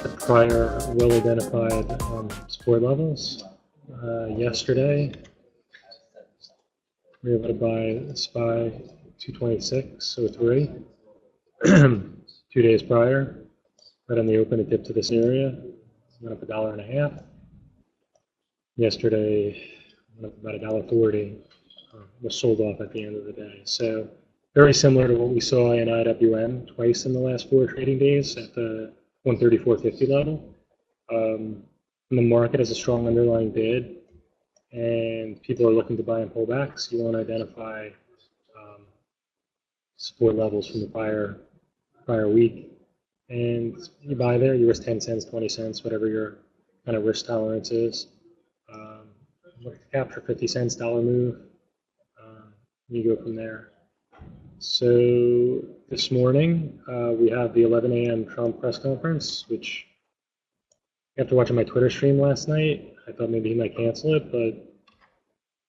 the prior well-identified support levels. Yesterday, we were able to buy SPY 226.03. 2 days prior, right on the open, it dipped to this area, went up $1.50. Yesterday, went up about $1.40. Was sold off at the end of the day. So very similar to what we saw in IWM twice in the last 4 trading days at the 134.50 level. When the market has a strong underlying bid and people are looking to buy and pullbacks, you want to identify support levels from the prior week, and you buy there. You risk 10 cents, 20 cents, whatever your kind of risk tolerance is. Look to capture 50 cents dollar move. You go from there. So this morning we have the 11 a.m. Trump press conference, which after watching my Twitter stream last night, I thought maybe he might cancel it, but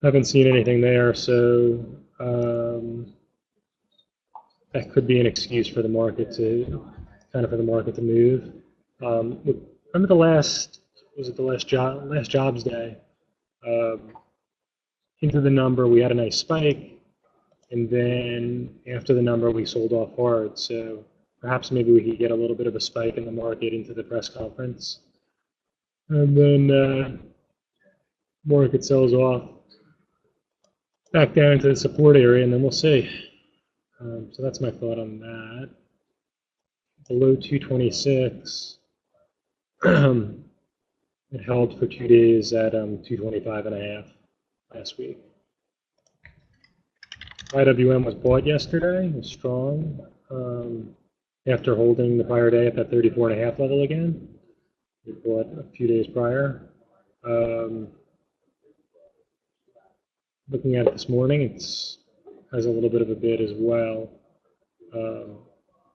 I haven't seen anything there. So that could be an excuse for the market to move. Remember the last jobs day? Into the number, we had a nice spike, and then after the number, we sold off hard. So perhaps maybe we could get a little bit of a spike in the market into the press conference, and then market sells off back down into the support area, and then we'll see. So that's my thought on that. Below 226, it held for 2 days at 225.5 last week. IWM was bought yesterday. It was strong after holding the prior day at that 34.5 level again. We bought a few days prior. Looking at it this morning, it has a little bit of a bid as well.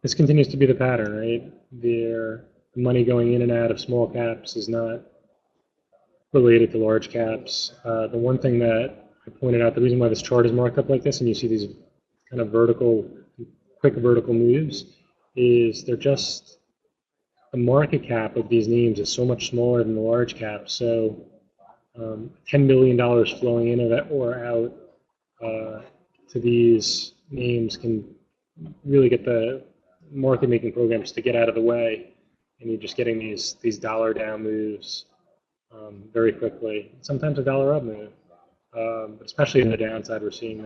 This continues to be the pattern, right? The money going in and out of small caps is not related to large caps. The one thing that I pointed out, the reason why this chart is marked up like this, and you see these kind of quick vertical moves, is they're just, the market cap of these names is so much smaller than the large cap. So $10 billion flowing in or out to these names can really get the market making programs to get out of the way, and you're just getting these dollar down moves very quickly. Sometimes a dollar up move, but especially in the downside, we're seeing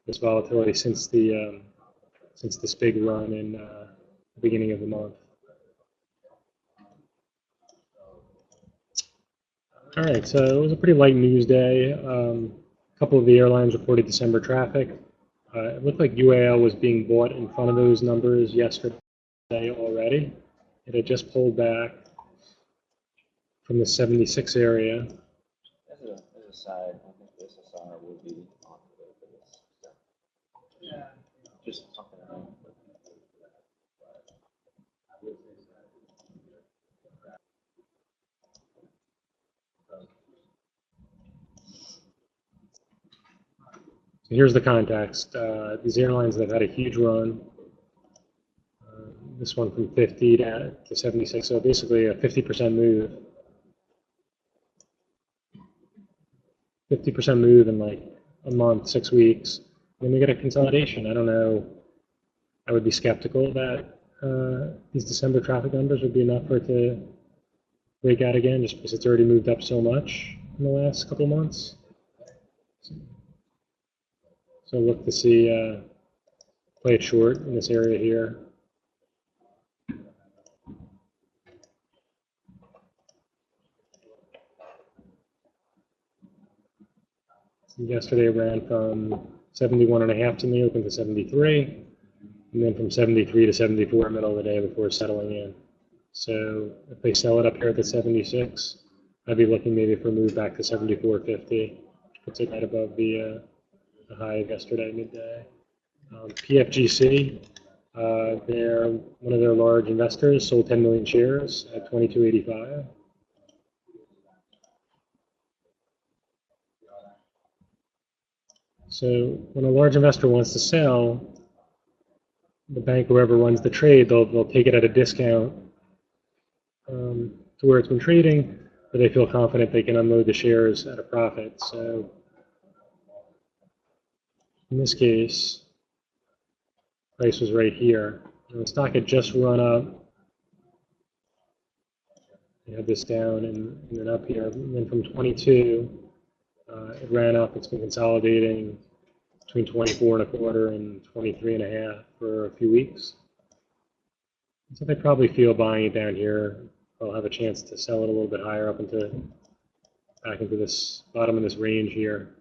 this volatility since this big run in the beginning of the month. All right, so it was a pretty light news day. A couple of the airlines reported December traffic. It looked like UAL was being bought in front of those numbers yesterday already. It had just pulled back from the 76 area. As a side, I think the SSR will be on the way for this. Yeah. Just something around. So here's the context. These airlines that have had a huge run. This one from 50 to 76, so basically a 50% move. 50% move in like a month, 6 weeks. Then we get a consolidation. I don't know. I would be skeptical that these December traffic numbers would be enough for it to break out again, just because it's already moved up so much in the last couple months. So look to see play it short in this area here. Yesterday ran from 71.5 to the open to 73, and then from 73 to 74 middle of the day before settling in. So if they sell it up here at the 76, I'd be looking maybe for a move back to 74.50, which puts it right above the high of yesterday midday. PFGC, one of their large investors sold 10 million shares at 22.85. So when a large investor wants to sell, the bank, whoever runs the trade, they'll take it at a discount to where it's been trading, where they feel confident they can unload the shares at a profit. So in this case, price was right here. And the stock had just run up. You had this down and then up here. And then from 22, it ran up. It's been consolidating between 24 and a quarter and 23 and a half for a few weeks. So they probably feel buying it down here. They'll have a chance to sell it a little bit higher up into back into this bottom of this range here.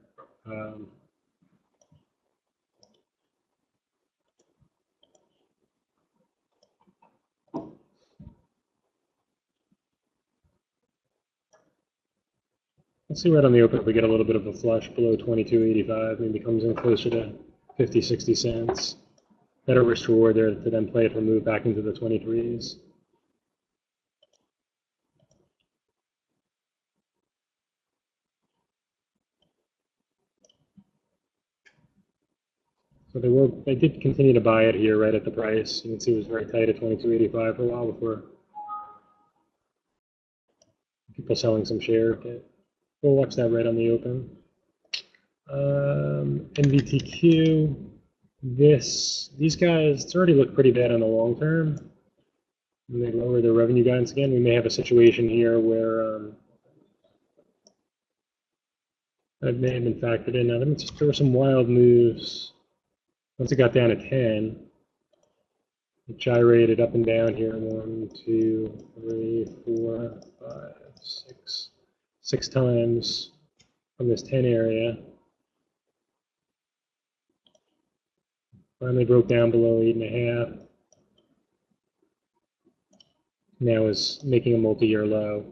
Let's see right on the open if we get a little bit of a flush below 22.85, maybe comes in closer to 50, 60 cents. Better risk reward there to then play it for move back into the 23s. So they did continue to buy it here right at the price. You can see it was very tight at 22.85 for a while before people selling some share. We'll watch that right on the open. NVTQ, these guys, it's already looked pretty bad on the long term. And they lower their revenue guidance again. We may have a situation here where that may have been factored in. Now, there were some wild moves. Once it got down to 10, it gyrated up and down here. 1, 2, 3, 4, 5, 6 times from this 10 area. Finally broke down below 8.5. Now is making a multi-year low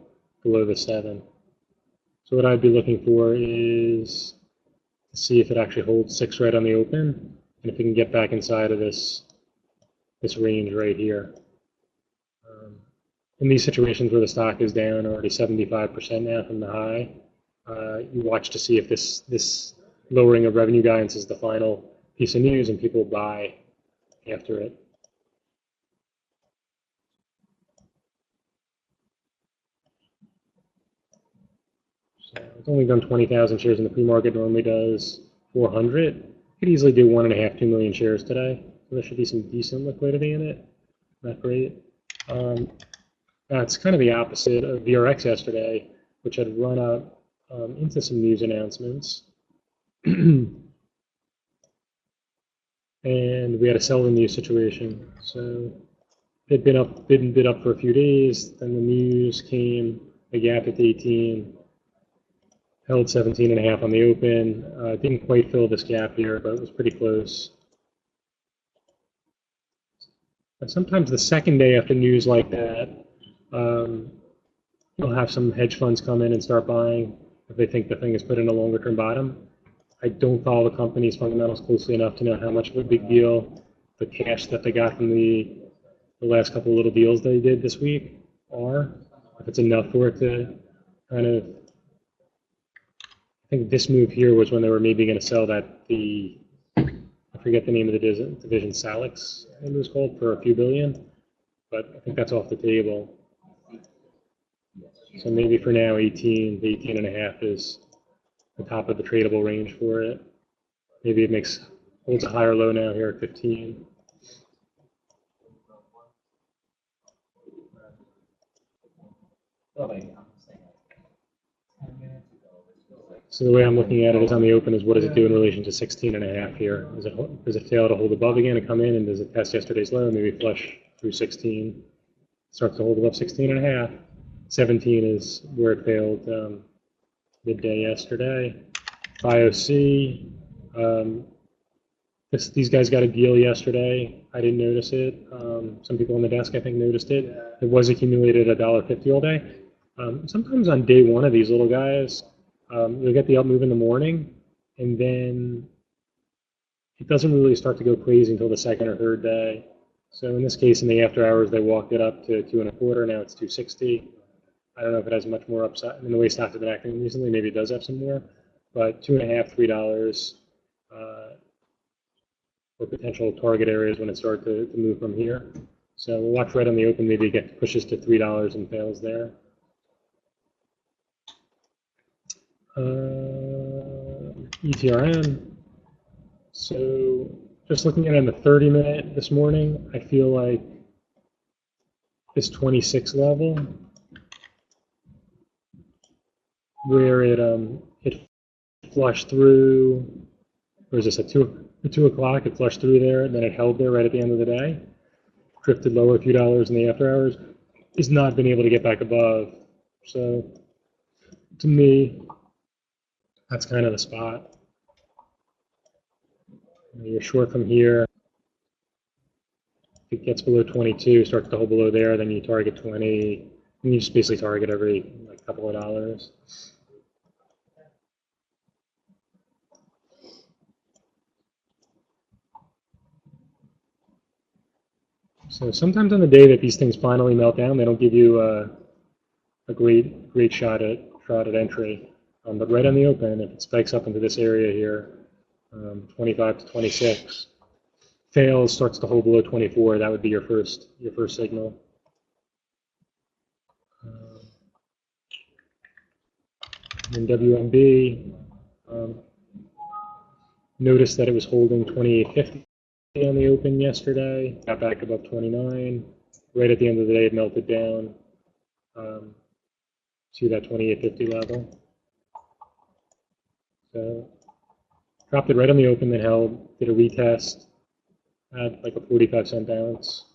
below the 7. So what I'd be looking for is to see if it actually holds 6 right on the open, and if we can get back inside of this range right here. In these situations where the stock is down already 75% now from the high, you watch to see if this lowering of revenue guidance is the final piece of news and people buy after it. So it's only done 20,000 shares in the pre-market, normally does 400. Could easily do 1.5, 2 million shares today. So there should be some decent liquidity in it. Not great. That's kind of the opposite of VRX yesterday, which had run up into some news announcements. And we had a sell the news situation. So it had been bid up for a few days. Then the news came, a gap at 18, held 17.5 on the open. Didn't quite fill this gap here, but it was pretty close. But sometimes the second day after news like that, you'll have some hedge funds come in and start buying if they think the thing is put in a longer term bottom. I don't follow the company's fundamentals closely enough to know how much of a big deal the cash that they got from the last couple of little deals they did this week are. If it's enough for it to kind of, I think this move here was when they were maybe going to sell that, I forget the name of the division, Salix, I think it was called, for a few billion, but I think that's off the table. So maybe for now, 18 to 18.5 is the top of the tradable range for it. Maybe it holds a higher low now here at 15. So the way I'm looking at it is on the open is what does it do in relation to 16.5 here? Does it fail to hold above again and come in, and does it test yesterday's low, maybe flush through 16, starts to hold above 16.5. 17 is where it failed midday yesterday. FIOC, these guys got a deal yesterday. I didn't notice it. Some people on the desk, I think, noticed it. It was accumulated $1.50 all day. Sometimes on day one of these little guys, you'll get the up move in the morning, and then it doesn't really start to go crazy until the second or third day. So in this case, in the after hours, they walked it up to 2.25. Now it's 260. I don't know if it has much more upside. In the way stocks have been acting recently, maybe it does have some more. But $2.5, $3 for potential target areas when it started to move from here. So we'll watch right on the open, maybe it pushes to $3 and fails there. ETRM. So just looking at it on the 30-minute this morning, I feel like this 26 level, where it flushed through, or is this at 2 o'clock? It flushed through there, and then it held there right at the end of the day, drifted lower a few dollars in the after hours, has not been able to get back above. So to me, that's kind of the spot. You're short from here. If it gets below 22, starts to hold below there, then you target 20, and you just basically target every couple of dollars. So sometimes on the day that these things finally melt down, they don't give you a great shot at entry. But right on the open, if it spikes up into this area here, 25 to 26, fails, starts to hold below 24, that would be your first signal. And WMB, noticed that it was holding 28.50 on the open yesterday, got back above 29. Right at the end of the day, it melted down to that 28.50 level. So dropped it right on the open, then held, did a retest, had like a 45-cent bounce.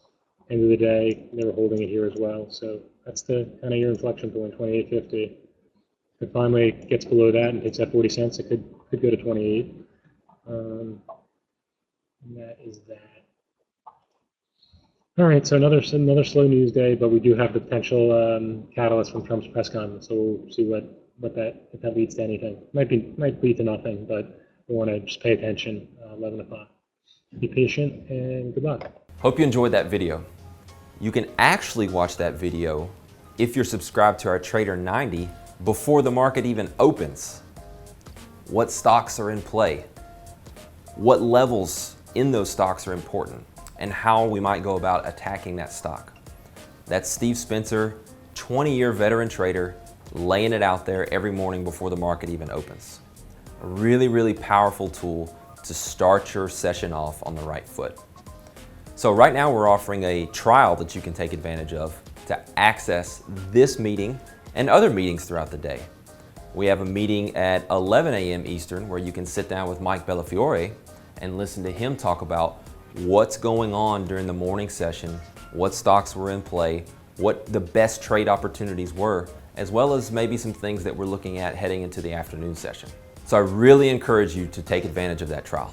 End of the day, they were holding it here as well. So that's the kind of your inflection point, 28.50. If it finally gets below that and hits that 40 cents, it could go to 28. And that is that. All right, so another slow news day, but we do have the potential catalyst from Trump's press conference. So we'll see if that leads to anything. Might lead to nothing, but we want to just pay attention. 11 o'clock. Be patient and good luck. Hope you enjoyed that video. You can actually watch that video if you're subscribed to our Trader 90 before the market even opens. What stocks are in play? What levels in those stocks are important? And how we might go about attacking that stock. That's Steve Spencer, 20-year veteran trader, laying it out there every morning before the market even opens. A really, really powerful tool to start your session off on the right foot. So right now we're offering a trial that you can take advantage of to access this meeting and other meetings throughout the day. We have a meeting at 11 a.m. Eastern where you can sit down with Mike Bellafiore and listen to him talk about what's going on during the morning session, what stocks were in play, what the best trade opportunities were, as well as maybe some things that we're looking at heading into the afternoon session. So I really encourage you to take advantage of that trial.